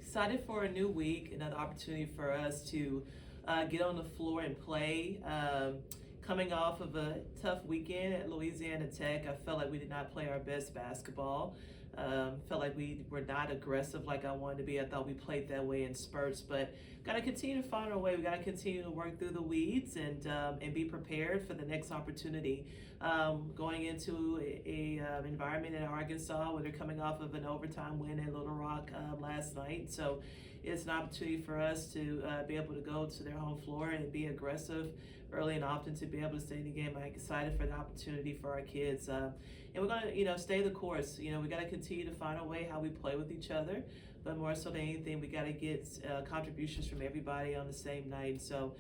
Excited for a new week, another opportunity for us to get on the floor and play. Coming off of a tough weekend at Louisiana Tech, I felt like we did not play our best basketball. Felt like we were not aggressive like I wanted to be. I thought we played that way in spurts, but got to continue to find our way. We got to continue to work through the weeds and be prepared for the next opportunity. Going into a environment in Arkansas where they're coming off of an overtime win at Little Rock last night, so it's an opportunity for us to be able to go to their home floor and be aggressive early and often to be able to stay in the game. I'm excited for the opportunity for our kids, and we're going to stay the course. We got to continue to find a way how we play with each other, but more so than anything, we got to get contributions from everybody on the same night. So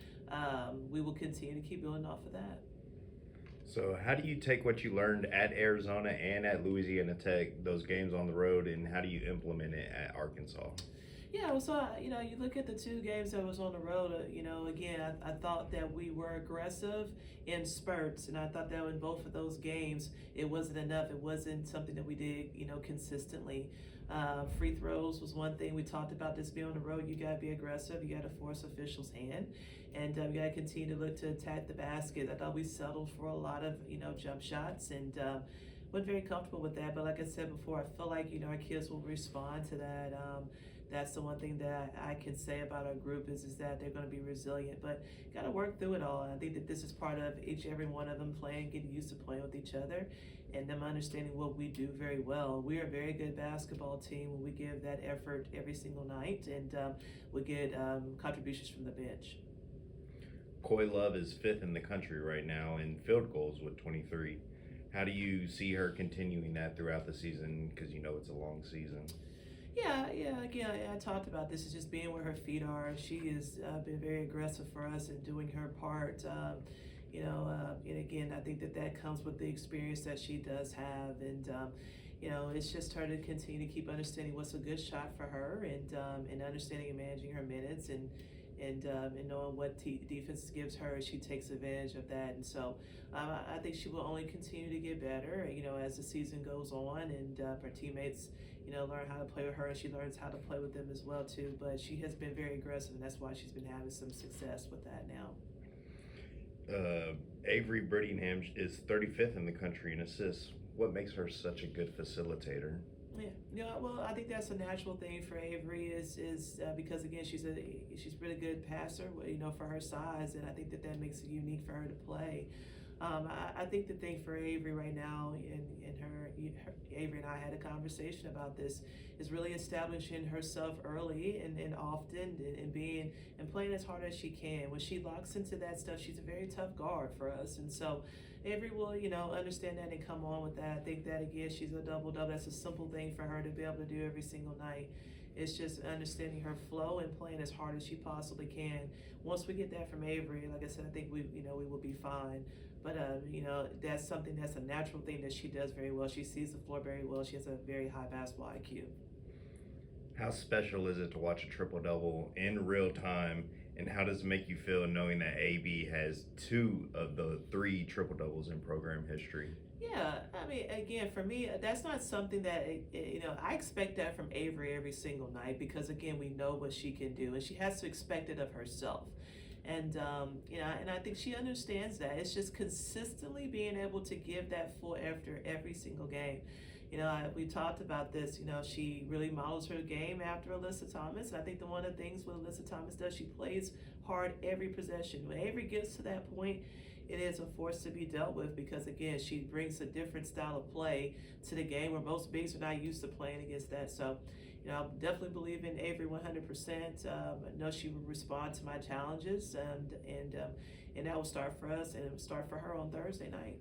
we will continue to keep building off of that. So, how do you take what you learned at Arizona and at Louisiana Tech, those games on the road, and how do you implement it at Arkansas? Yeah, well, so you look at the two games that was on the road. Again, I thought that we were aggressive in spurts, and I thought that in both of those games it wasn't enough. It wasn't something that we did, consistently. Free throws was one thing we talked about. This being on the road, you got to be aggressive. You got to force officials' hand, and you got to continue to look to attack the basket. I thought we settled for a lot of jump shots and. Wasn't very comfortable with that, but like I said before, I feel like our kids will respond to that. That's the one thing that I can say about our group is that they're going to be resilient, but got to work through it all. And I think that this is part of every one of them playing, getting used to playing with each other, and them understanding what we do very well. We are a very good basketball team when we give that effort every single night, and we get contributions from the bench. Coy Love is fifth in the country right now in field goals with 23. How do you see her continuing that throughout the season? Because it's a long season. Yeah. Again, I talked about this. Is just being where her feet are. She has been very aggressive for us in doing her part. And again, I think that comes with the experience that she does have, and it's just her to continue to keep understanding what's a good shot for her, and understanding and managing her minutes, and knowing what defense gives her, she takes advantage of that. And so I think she will only continue to get better, as the season goes on, and her teammates, learn how to play with her, and she learns how to play with them as well too. But she has been very aggressive, and that's why she's been having some success with that now. Avery Brittingham is 35th in the country in assists. What makes her such a good facilitator? Yeah, well, I think that's a natural thing for Avery is because again she's a really good passer, for her size, and I think that makes it unique for her to play. I think the thing for Avery right now, and Avery and I had a conversation about this, is really establishing herself early and often, and being and playing as hard as she can. When she locks into that stuff, she's a very tough guard for us, and so Avery will, understand that and come on with that. I think that again, she's a double-double. That's a simple thing for her to be able to do every single night. It's just understanding her flow and playing as hard as she possibly can. Once we get that from Avery, like I said, I think we will be fine. But that's something that's a natural thing that she does very well. She sees the floor very well. She has a very high basketball IQ. How special is it to watch a triple-double in real time, and how does it make you feel knowing that AB has 2 of the 3 triple-doubles in program history? Yeah, I mean, again, for me, that's not something that, I expect that from Avery every single night because, again, we know what she can do, and she has to expect it of herself. And, and I think she understands that. It's just consistently being able to give that full effort every single game. We talked about this. She really models her game after Alyssa Thomas. And I think one of the things what Alyssa Thomas does, she plays hard every possession. When Avery gets to that point, it is a force to be dealt with because, again, she brings a different style of play to the game where most bigs are not used to playing against that. So, I definitely believe in Avery 100%. I know she will respond to my challenges, and that will start for us, and it will start for her on Thursday night.